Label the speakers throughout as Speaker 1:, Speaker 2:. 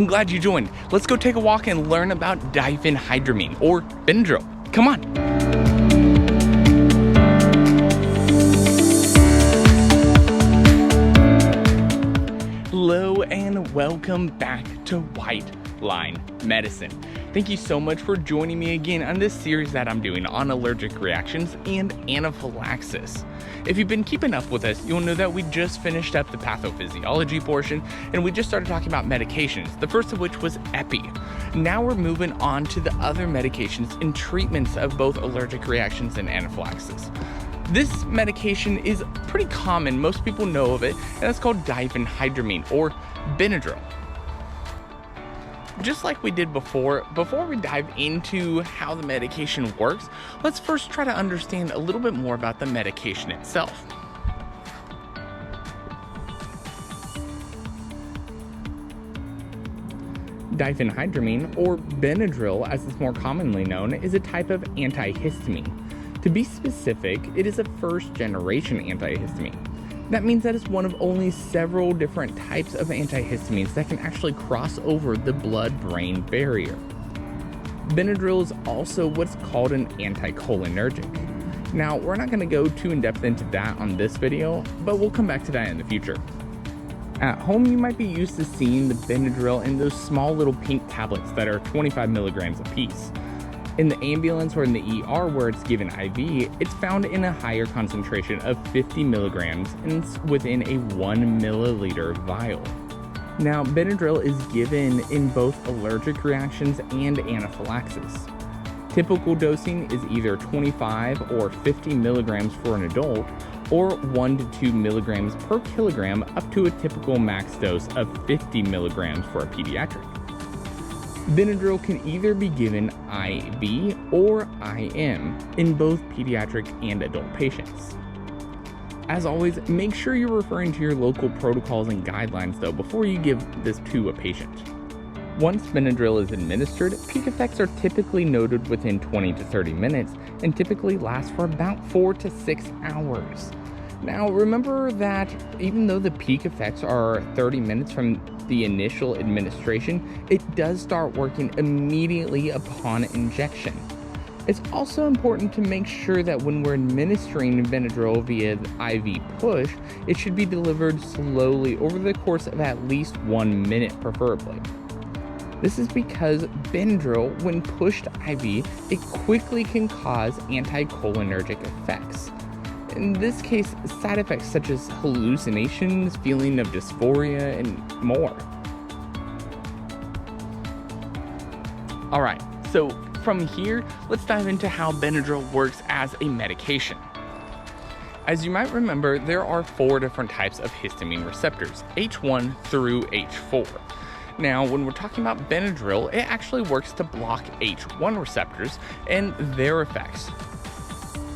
Speaker 1: I'm glad you joined. Let's go take a walk and learn about diphenhydramine, or Benadryl. Come on. Hello and welcome back to White Line Medicine. Thank you so much for joining me again on this series that I'm doing on allergic reactions and anaphylaxis. If you've been keeping up with us, you'll know that we just finished up the pathophysiology portion and we just started talking about medications, the first of which was epi. Now we're moving on to the other medications and treatments of both allergic reactions and anaphylaxis. This medication is pretty common, most people know of it, and it's called diphenhydramine or Benadryl. Just like we did before we dive into how the medication works, let's first try to understand a little bit more about the medication itself. Diphenhydramine, or Benadryl as it's more commonly known, is a type of antihistamine. To be specific, it is a first-generation antihistamine. That means that it's one of only several different types of antihistamines that can actually cross over the blood-brain barrier. Benadryl is also what's called an anticholinergic. Now, we're not going to go too in-depth into that on this video, but we'll come back to that in the future. At home, you might be used to seeing the Benadryl in those small little pink tablets that are 25 milligrams apiece. In the ambulance or in the ER where it's given IV, it's found in a higher concentration of 50 milligrams and within a 1 milliliter vial. Now, Benadryl is given in both allergic reactions and anaphylaxis. Typical dosing is either 25 or 50 milligrams for an adult, or 1 to 2 milligrams per kilogram up to a typical max dose of 50 milligrams for a pediatric. Benadryl can either be given IV or IM in both pediatric and adult patients. As always, make sure you're referring to your local protocols and guidelines though before you give this to a patient. Once Benadryl is administered, peak effects are typically noted within 20 to 30 minutes and typically last for about 4 to 6 hours. Now remember that even though the peak effects are 30 minutes from the initial administration, it does start working immediately upon injection. It's also important to make sure that when we're administering Benadryl via IV push, it should be delivered slowly over the course of at least 1 minute preferably. This is because Benadryl, when pushed IV, it quickly can cause anticholinergic effects. In this case, side effects such as hallucinations, feeling of dysphoria, and more. Alright, so from here, let's dive into how Benadryl works as a medication. As you might remember, there are 4 different types of histamine receptors, H1 through H4. Now, when we're talking about Benadryl, it actually works to block H1 receptors and their effects.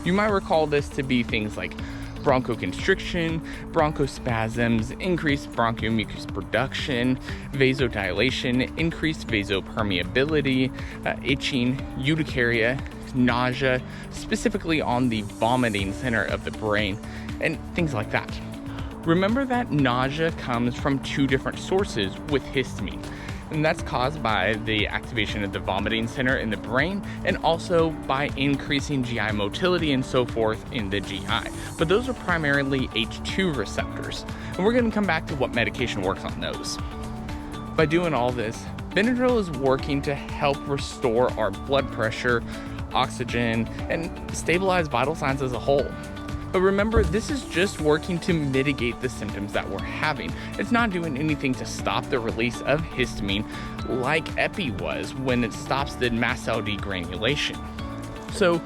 Speaker 1: You might recall this to be things like bronchoconstriction, bronchospasms, increased bronchomucus production, vasodilation, increased vasopermeability, itching, urticaria, nausea, specifically on the vomiting center of the brain, and things like that. Remember that nausea comes from 2 different sources with histamine, and that's caused by the activation of the vomiting center in the brain and also by increasing GI motility and so forth in the GI. But those are primarily H2 receptors, and we're going to come back to what medication works on those. By doing all this, Benadryl is working to help restore our blood pressure, oxygen, and stabilize vital signs as a whole. But remember, this is just working to mitigate the symptoms that we're having. It's not doing anything to stop the release of histamine like epi was when it stops the mast cell degranulation. So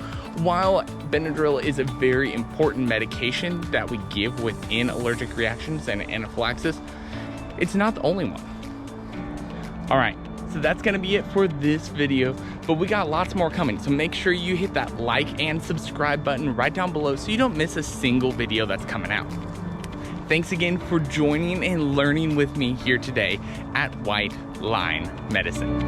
Speaker 1: while Benadryl is a very important medication that we give within allergic reactions and anaphylaxis, it's not the only one. Alright, so that's going to be it for this video, but we got lots more coming, so make sure you hit that like and subscribe button right down below so you don't miss a single video that's coming out. Thanks again for joining and learning with me here today at White Line Medicine.